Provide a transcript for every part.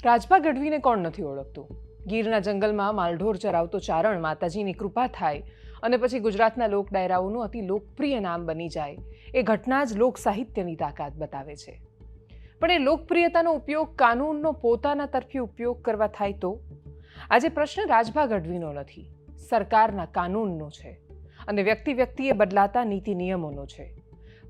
રાજભા ગઢવીને કોણ નથી ઓળખતું? ગીરના જંગલમાં માલઢોર ચરાવતો ચારણ માતાજીની કૃપા થાય અને પછી ગુજરાતના લોક ડાયરાઓનું અતિ લોકપ્રિય નામ બની જાય, એ ઘટના જ લોક સાહિત્યની તાકાત બતાવે છે. પણ એ લોકપ્રિયતાનો ઉપયોગ કાનૂનનો પોતાના તરફી ઉપયોગ કરવા થાય તો? આજે પ્રશ્ન રાજભા ગઢવીનો નથી, સરકારના કાનૂનનો છે અને વ્યક્તિએ બદલાતા નીતિ નિયમોનો છે.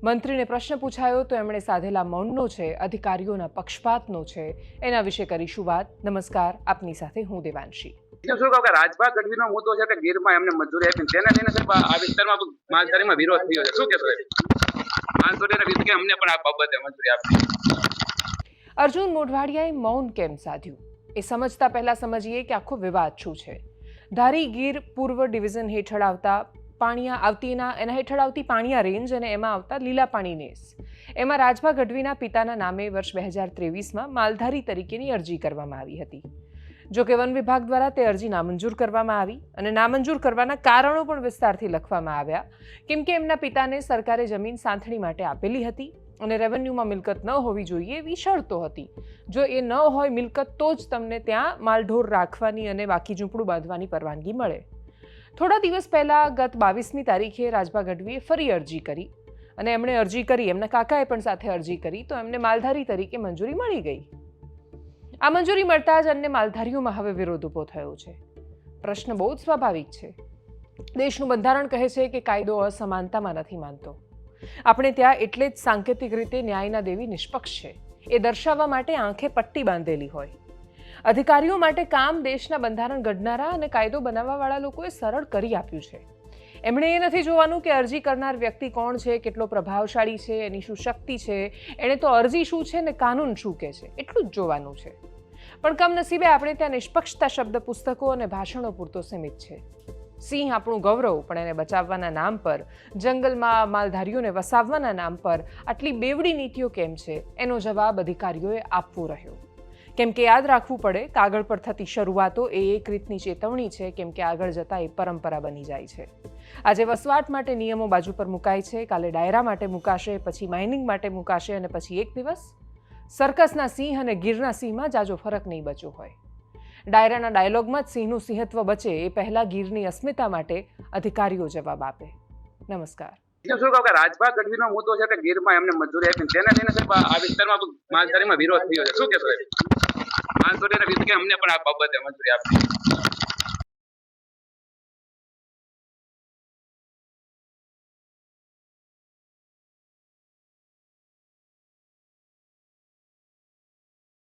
મંત્રીને પ્રશ્ન પૂછાયો તો એમણે સાધેલા મૌનનો છે, અધિકારીઓના પક્ષપાતનો છે. એના વિશે કરીશું વાત. નમસ્કાર, આપની સાથે હું દેવાંશી. શું કહું કે રાજભા ગઢવીનો મુદ્દો છે કે ગીરમાં એમને મજૂરી આપી, તેને લઈને સાહેબ આ વિસ્તારમાં માલધારીમાં વિરોધ થયો છે. શું કહેશો? માલધારીના વિરુદ્ધ કે અમને પણ આ બાબતે મજૂરી આપી. અર્જુન મોઢવાડિયાએ મૌન કેમ સાધ્યું એ સમજતા પહેલા સમજીએ કે આખો વિવાદ શું છે. ધારી ગીર પૂર્વ ડિવિઝન હેઠળ આવતા એના હેઠળ આવતી પાણિયા રેન્જ અને એમાં આવતા લીલા પાણી નેસ, એમાં રાજભા ગઢવીના પિતાના નામે વર્ષ 2023માં માલધારી તરીકેની અરજી કરવામાં આવી હતી. જો કે વન વિભાગ દ્વારા તે અરજી નામંજૂર કરવામાં આવી અને નામંજૂર કરવાના કારણો પણ વિસ્તારથી લખવામાં આવ્યા, કેમ કે એમના પિતાને સરકારે જમીન સાંથણી માટે આપેલી હતી અને રેવન્યુમાં મિલકત ન હોવી જોઈએ એવી શરતો હતી. જો એ ન હોય મિલકત તો જ તમને ત્યાં માલઢોર રાખવાની અને બાકી ઝૂંપડું બાંધવાની પરવાનગી મળે. થોડા દિવસ પહેલાં ગત 22મી તારીખે રાજભા ગઢવીએ ફરી અરજી કરી અને એમણે અરજી કરી, એમના કાકાએ પણ સાથે અરજી કરી, તો એમને માલધારી તરીકે મંજૂરી મળી ગઈ. આ મંજૂરી મળતા જ અન્ય માલધારીઓમાં હવે વિરોધ ઊભો થયો છે. પ્રશ્ન બહુ જ સ્વાભાવિક છે. દેશનું બંધારણ કહે છે કે કાયદો અસમાનતામાં નથી માનતો. આપણે ત્યાં એટલે જ સાંકેતિક રીતે ન્યાયના દેવી નિષ્પક્ષ છે એ દર્શાવવા માટે આંખે પટ્ટી બાંધેલી હોય. અધિકારીઓ માટે કામ દેશના બંધારણ ઘડનારા અને કાયદો બનાવવાવાળા લોકોએ સરળ કરી આપ્યું છે. એમણે એ નથી જોવાનું કે અરજી કરનાર વ્યક્તિ કોણ છે, કેટલો પ્રભાવશાળી છે, એની શું શક્તિ છે. એણે તો અરજી શું છે ને કાનૂન શું કહે છે એટલું જ જોવાનું છે. પણ કમનસીબે આપણે ત્યાં નિષ્પક્ષતા શબ્દ પુસ્તકો અને ભાષણો પૂરતો સીમિત છે. સિંહ આપણું ગૌરવ, પણ એને બચાવવાના નામ પર, જંગલમાં માલધારીઓને વસાવવાના નામ પર આટલી બેવડી નીતિઓ કેમ છે, એનો જવાબ અધિકારીઓએ આપવો રહ્યો. કેમ કે યાદ રાખવું પડે, કાગળ પર થતી શરૂઆતો એ એક રીતની ચેતવણી છે, કેમ કે આગળ જતાં એ પરંપરા બની જાય છે. આજે વસવાટ માટે નિયમો બાજુ પર મુકાય છે, કાલે ડાયરા માટે મુકાશે, પછી માઇનિંગ માટે મુકાશે અને પછી એક દિવસ સર્કસના સિંહ અને ગીરના સિંહમાં જાજો ફરક નહીં બચ્યો હોય. ડાયરાના ડાયલોગમાં જ સિંહનું સિંહત્વ બચે એ પહેલાં ગીરની અસ્મિતા માટે અધિકારીઓ જવાબ આપે. નમસ્કાર. શું કહું કે રાજભા ગઢવીનો મુદ્દો છે કે ગીરમાં એમને મજૂરી આપી, તેને લઈને સાહેબ આ વિસ્તારમાં માલધારીમાં વિરોધ થયો છે. શું કહેશો? માલધારીના વિરુદ્ધ કે અમને પણ આ બાબતે મજૂરી આપી.